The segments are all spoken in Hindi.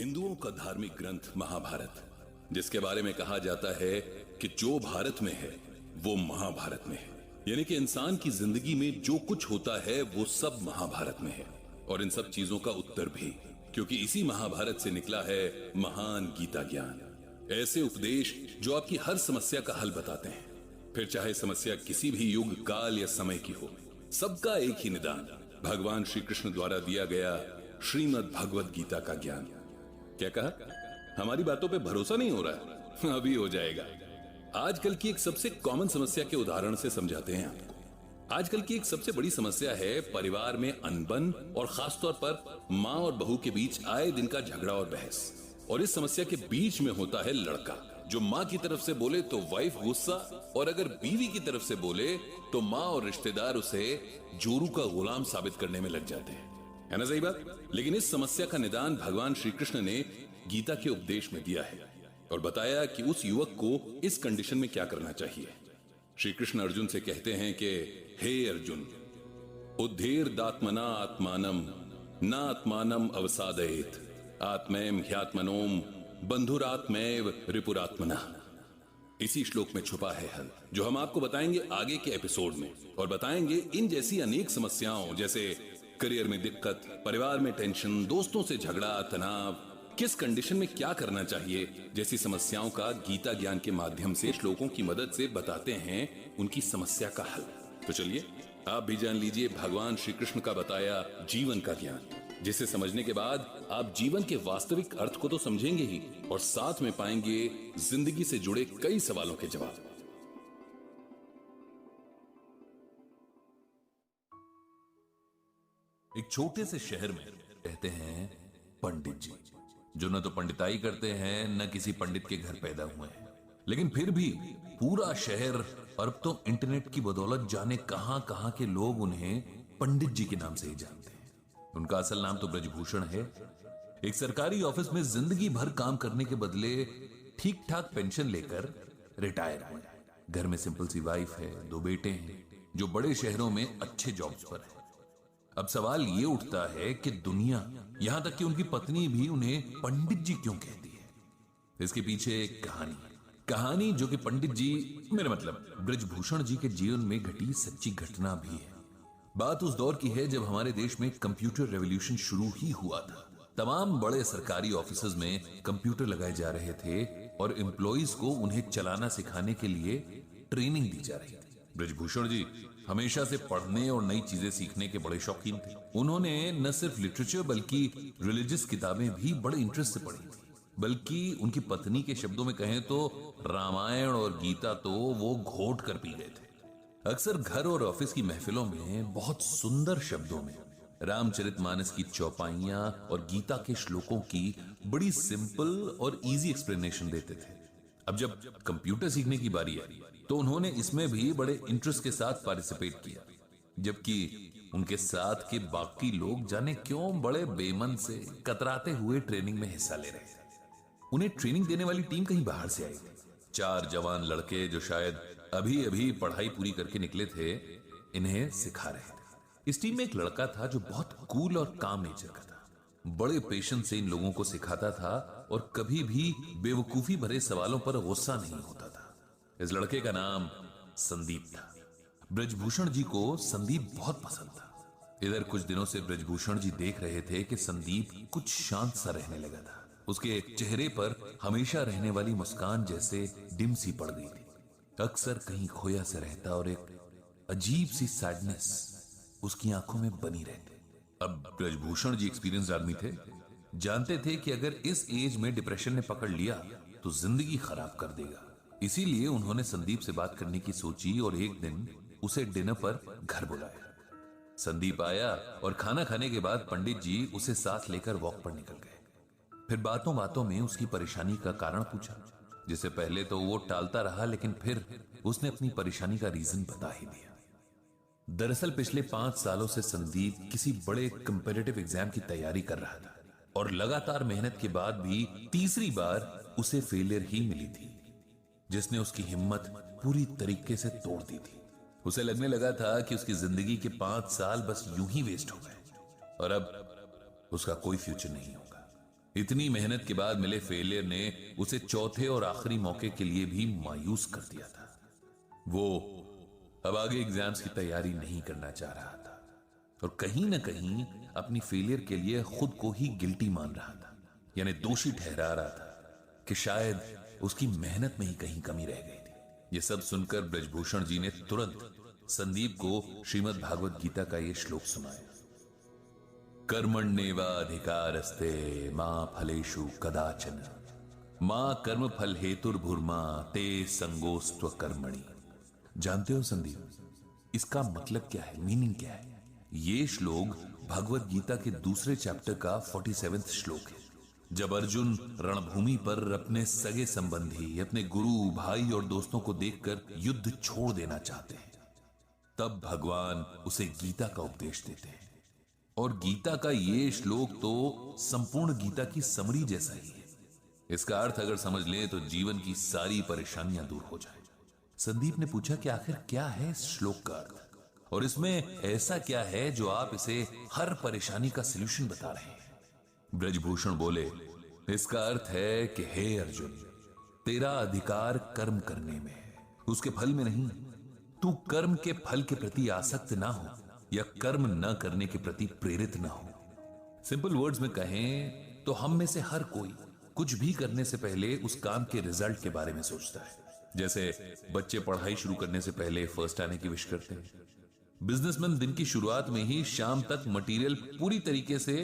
हिंदुओं का धार्मिक ग्रंथ महाभारत, जिसके बारे में कहा जाता है कि जो भारत में है वो महाभारत में है। यानी कि इंसान की जिंदगी में जो कुछ होता है वो सब महाभारत में है, और इन सब चीजों का उत्तर भी, क्योंकि इसी महाभारत से निकला है महान गीता ज्ञान। ऐसे उपदेश जो आपकी हर समस्या का हल बताते हैं, फिर चाहे समस्या किसी भी युग, काल या समय की हो, सबका एक ही निदान, भगवान श्री कृष्ण द्वारा दिया गया श्रीमद् भगवद गीता का ज्ञान। क्या कहा? हमारी बातों पे भरोसा नहीं हो रहा? अभी हो जाएगा। आजकल की एक सबसे कॉमन समस्या के उदाहरण से समझाते हैं आपको। आजकल की एक सबसे बड़ी समस्या है परिवार में अनबन, और खासतौर पर माँ और बहू के बीच आए दिन का झगड़ा और बहस। और इस समस्या के बीच में होता है लड़का, जो माँ की तरफ से बोले तो वाइफ गुस्सा, और अगर बीवी की तरफ से बोले तो माँ और रिश्तेदार उसे जोरू का गुलाम साबित करने में लग जाते हैं। है ना सही बात? लेकिन इस समस्या का निदान भगवान श्री कृष्ण ने गीता के उपदेश में दिया है, और बताया कि उस युवक को इस कंडीशन में क्या करना चाहिए। श्री कृष्ण अर्जुन से कहते हैं कि हे अर्जुन, उद्धेर्दात्मना आत्मानम न आत्मानम अवसादयेत आत्मैम ह्यात्मनोम बंधुरात्मैव रिपुरात्मना। इसी श्लोक में छुपा है हल, जो हम आपको बताएंगे आगे के एपिसोड में, और बताएंगे इन जैसी अनेक समस्याओं, जैसे करियर में दिक्कत, परिवार में टेंशन, दोस्तों से झगड़ा, तनाव, किस कंडीशन में क्या करना चाहिए, जैसी समस्याओं का गीता ज्ञान के माध्यम से श्लोकों की मदद से बताते हैं उनकी समस्या का हल। तो चलिए आप भी जान लीजिए भगवान श्री कृष्ण का बताया जीवन का ज्ञान, जिसे समझने के बाद आप जीवन के वास्तविक अर्थ को तो समझेंगे ही, और साथ में पाएंगे जिंदगी से जुड़े कई सवालों के जवाब। एक छोटे से शहर में रहते हैं पंडित जी, जो न तो पंडिताई करते हैं न किसी पंडित के घर पैदा हुए हैं, लेकिन फिर भी पूरा शहर और अब तो इंटरनेट की बदौलत जाने कहां कहां के लोग उन्हें पंडित जी के नाम से ही जानते हैं। उनका असल नाम तो ब्रजभूषण है। एक सरकारी ऑफिस में जिंदगी भर काम करने के बदले ठीक ठाक पेंशन लेकर रिटायर हुए। घर में सिंपल सी वाइफ है, 2 बेटे हैं जो बड़े शहरों में अच्छे जॉब्स पर है। अब सवाल ये उठता है कि दुनिया, यहां तक कि उनकी पत्नी भी उन्हें पंडित जी क्यों कहती है। इसके पीछे एक कहानी जो कि पंडित जी, मेरा मतलब ब्रजभूषण जी के जीवन में घटी सच्ची घटना भी है। बात उस दौर की है जब हमारे देश में कंप्यूटर रेवोल्यूशन शुरू ही हुआ था। तमाम बड़े सरकारी ऑफिसेज में कंप्यूटर लगाए जा रहे थे, और एम्प्लॉइज को उन्हें चलाना सिखाने के लिए ट्रेनिंग दी जा रही थी। ब्रजभूषण जी हमेशा से पढ़ने और नई चीजें सीखने के बड़े शौकीन थे। उन्होंने न सिर्फ लिटरेचर बल्कि रिलीजियस किताबें भी बड़े इंटरेस्ट से पढ़ी थी। बल्कि उनकी पत्नी के शब्दों में कहें तो रामायण और गीता तो वो घोट कर पी गए थे। अक्सर घर और ऑफिस की महफिलों में बहुत सुंदर शब्दों में रामचरितमानस की चौपाइयां और गीता के श्लोकों की बड़ी सिंपल और इजी एक्सप्लेनेशन देते थे। अब जब कंप्यूटर सीखने की बारी आई तो उन्होंने इसमें भी बड़े इंटरेस्ट के साथ पार्टिसिपेट किया, जबकि उनके साथ के बाकी लोग जाने क्यों बड़े बेमन से कतराते हुए ट्रेनिंग में हिस्सा ले रहे थे। उन्हें ट्रेनिंग देने वाली टीम कहीं बाहर से आई थी। 4 जवान लड़के जो शायद अभी अभी पढ़ाई पूरी करके निकले थे, इन्हें सिखा रहे थे। इस टीम में एक लड़का था जो बहुत कूल और काम नेचर का था। बड़े पेशेंस से इन लोगों को सिखाता था, और कभी भी बेवकूफी भरे सवालों पर गुस्सा नहीं होता था। इस लड़के का नाम संदीप था। ब्रजभूषण जी को संदीप बहुत पसंद था। इधर कुछ दिनों से ब्रजभूषण जी देख रहे थे कि संदीप कुछ शांत सा रहने लगा था। उसके चेहरे पर हमेशा रहने वाली मुस्कान जैसे डिम सी पड़ गई थी। अक्सर कहीं खोया से रहता, और एक अजीब सी सैडनेस उसकी आंखों में बनी रहती। अब ब्रजभूषण जी एक्सपीरियंस्ड आदमी थे, जानते थे कि अगर इस एज में डिप्रेशन ने पकड़ लिया तो जिंदगी खराब कर देगा। इसीलिए उन्होंने संदीप से बात करने की सोची, और एक दिन उसे डिनर पर घर बुलाया। संदीप आया, और खाना खाने के बाद पंडित जी उसे साथ लेकर वॉक पर निकल गए। फिर बातों बातों में उसकी परेशानी का कारण पूछा, जिसे पहले तो वो टालता रहा, लेकिन फिर उसने अपनी परेशानी का रीजन बता ही दिया। दरअसल पिछले 5 सालों से संदीप किसी बड़े कंपेटिटिव एग्जाम की तैयारी कर रहा था, और लगातार मेहनत के बाद भी तीसरी बार उसे फेलियर ही मिली थी, जिसने उसकी हिम्मत पूरी तरीके से तोड़ दी थी। उसे लगने लगा था कि उसकी जिंदगी के 5 साल बस यूं ही वेस्ट हो गए, और अब उसका कोई फ्यूचर नहीं होगा। इतनी मेहनत के बाद मिले फेलियर ने उसे चौथे और आखिरी मौके के लिए भी मायूस कर दिया था। वो अब आगे एग्जाम्स की तैयारी नहीं करना चाह रहा था और कहीं ना कहीं अपनी फेलियर के लिए खुद को ही गिल्टी मान रहा था, यानी दोषी ठहरा रहा था कि शायद उसकी मेहनत में ही कहीं कमी रह गई थी। यह सब सुनकर ब्रजभूषण जी ने तुरंत संदीप को श्रीमद् भागवत गीता का यह श्लोक सुनाया। कर्मण्येवाधिकारस्ते मां फलेषु कदाचन मां कर्म फल हेतुर्भुर्मा ते संगोस्त्व कर्मणि। जानते हो संदीप, इसका मतलब क्या है, मीनिंग क्या है? ये श्लोक भगवत गीता के दूसरे चैप्टर का 47वां श्लोक है। जब अर्जुन रणभूमि पर अपने सगे संबंधी, अपने गुरु, भाई और दोस्तों को देखकर युद्ध छोड़ देना चाहते हैं, तब भगवान उसे गीता का उपदेश देते हैं। और गीता का ये श्लोक तो संपूर्ण गीता की समरी जैसा ही है। इसका अर्थ अगर समझ लें तो जीवन की सारी परेशानियां दूर हो जाए। संदीप ने पूछा कि आखिर क्या है इस श्लोक का अर्थ, और इसमें ऐसा क्या है जो आप इसे हर परेशानी का सलूशन बता रहे हैं? ब्रजभूषण बोले, इसका अर्थ है कि हे अर्जुन, तेरा अधिकार कर्म करने में है, उसके फल में नहीं। तू कर्म के फल के प्रति आसक्त ना हो या कर्म न करने के प्रति प्रेरित ना हो। सिंपल वर्ड्स में कहें तो हम में से हर कोई कुछ भी करने से पहले उस काम के रिजल्ट के बारे में सोचता है। जैसे बच्चे पढ़ाई शुरू करने से पहले फर्स्ट आने की विश करते हैं। बिजनेसमैन दिन की शुरुआत में ही शाम तक मटेरियल पूरी तरीके से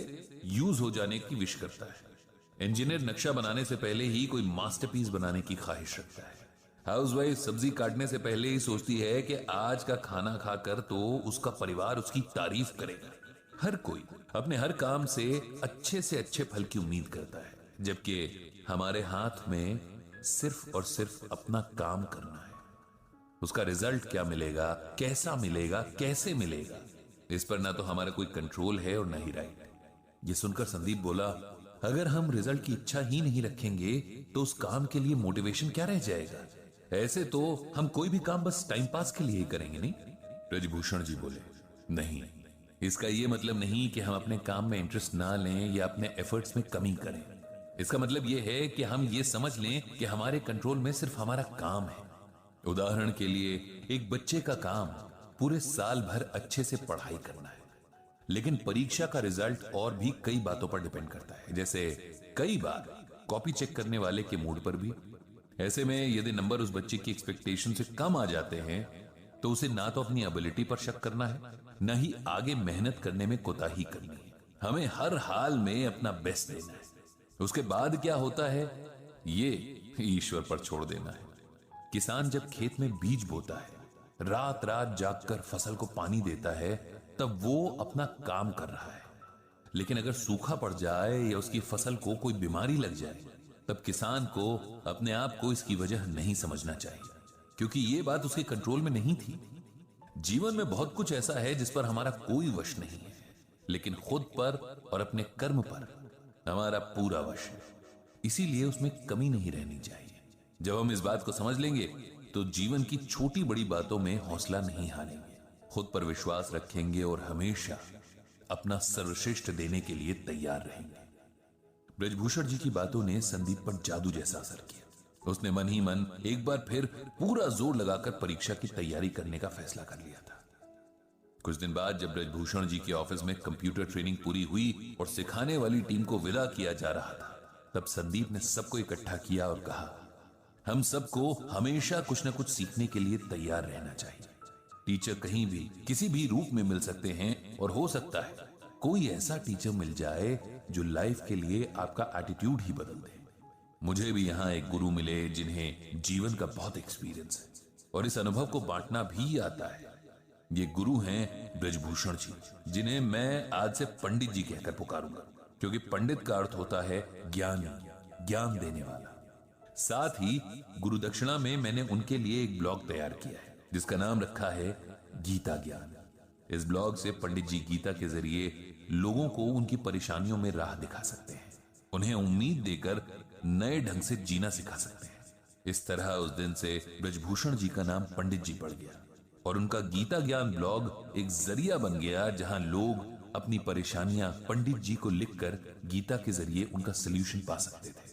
यूज हो जाने की विश करता है। इंजीनियर नक्शा बनाने से पहले ही कोई मास्टरपीस बनाने की ख्वाहिश रखता है। हाउसवाइफ सब्जी काटने से पहले ही सोचती है कि आज का खाना खाकर तो उसका परिवार उसकी तारीफ करेगा। हर कोई अपने हर काम से अच्छे फल की उम्मीद करता है, जबकि हमारे हाथ में सिर्फ और सिर्फ अपना काम करना है। उसका रिजल्ट क्या मिलेगा, कैसा मिलेगा, कैसे मिलेगा, इस पर ना तो हमारा कोई कंट्रोल है और ना ही राइट। ये सुनकर संदीप बोला, अगर हम रिजल्ट की इच्छा ही नहीं रखेंगे तो उस काम के लिए मोटिवेशन क्या रह जाएगा? ऐसे तो हम कोई भी काम बस टाइम पास के लिए ही करेंगे, नहीं? ब्रजभूषण जी बोले, नहीं, इसका यह मतलब नहीं कि हम अपने काम में इंटरेस्ट ना लें या अपने एफर्ट्स में कमी करें। इसका मतलब यह है कि हम ये समझ लें कि हमारे कंट्रोल में सिर्फ हमारा काम है। उदाहरण के लिए, एक बच्चे का काम पूरे साल भर अच्छे से पढ़ाई करना है, लेकिन परीक्षा का रिजल्ट और भी कई बातों पर डिपेंड करता है, जैसे कई बार कॉपी चेक करने वाले के मूड पर भी। ऐसे में यदि नंबर उस बच्चे की एक्सपेक्टेशन से कम आ जाते हैं तो उसे ना तो अपनी एबिलिटी पर शक करना है, ना ही आगे मेहनत करने में कोताही करनी है। हमें हर हाल में अपना बेस्ट देना है। उसके बाद क्या होता है ये ईश्वर पर छोड़ देना है। किसान जब खेत में बीज बोता है, रात रात जागकर फसल को पानी देता है, तब वो अपना काम कर रहा है। लेकिन अगर सूखा पड़ जाए या उसकी फसल को कोई बीमारी लग जाए, तब किसान को अपने आप को इसकी वजह नहीं समझना चाहिए, क्योंकि ये बात उसके कंट्रोल में नहीं थी। जीवन में बहुत कुछ ऐसा है जिस पर हमारा कोई वश नहीं है, लेकिन खुद पर और अपने कर्म पर हमारा पूरा वश है। इसीलिए उसमें कमी नहीं रहनी चाहिए। जब हम इस बात को समझ लेंगे तो जीवन की छोटी बड़ी बातों में हौसला नहीं हारेंगे, खुद पर विश्वास रखेंगे और हमेशा अपना सर्वश्रेष्ठ देने के लिए तैयार रहेंगे। ब्रजभूषण जी की बातों ने संदीप पर जादू जैसा असर किया। उसने मन ही मन एक बार फिर पूरा जोर लगाकर परीक्षा की तैयारी करने का फैसला कर लिया था। कुछ दिन बाद जब ब्रजभूषण जी के ऑफिस में कंप्यूटर ट्रेनिंग पूरी हुई और सिखाने वाली टीम को विदा किया जा रहा था, तब संदीप ने सबको इकट्ठा किया और कहा, हम सबको हमेशा कुछ न कुछ सीखने के लिए तैयार रहना चाहिए। टीचर कहीं भी किसी भी रूप में मिल सकते हैं, और हो सकता है कोई ऐसा टीचर मिल जाए जो लाइफ के लिए आपका एटीट्यूड ही बदल दे। मुझे भी यहां एक गुरु मिले जिन्हें जीवन का बहुत एक्सपीरियंस है और इस अनुभव को बांटना भी आता है। ये गुरु हैं ब्रजभूषण जी, जिन्हें मैं आज से पंडित जी कहकर पुकारूंगा, क्योंकि पंडित का अर्थ होता है ज्ञानी, ज्ञान देने वाला। साथ ही गुरु दक्षिणा में मैंने उनके लिए एक ब्लॉग तैयार किया है जिसका नाम रखा है गीता ज्ञान। इस ब्लॉग से पंडित जी गीता के जरिए लोगों को उनकी परेशानियों में राह दिखा सकते हैं, उन्हें उम्मीद देकर नए ढंग से जीना सिखा सकते हैं। इस तरह उस दिन से ब्रजभूषण जी का नाम पंडित जी पड़ गया और उनका गीता ज्ञान ब्लॉग एक जरिया बन गया जहां लोग अपनी परेशानियां पंडित जी को लिखकर गीता के जरिए उनका सोल्यूशन पा सकते थे।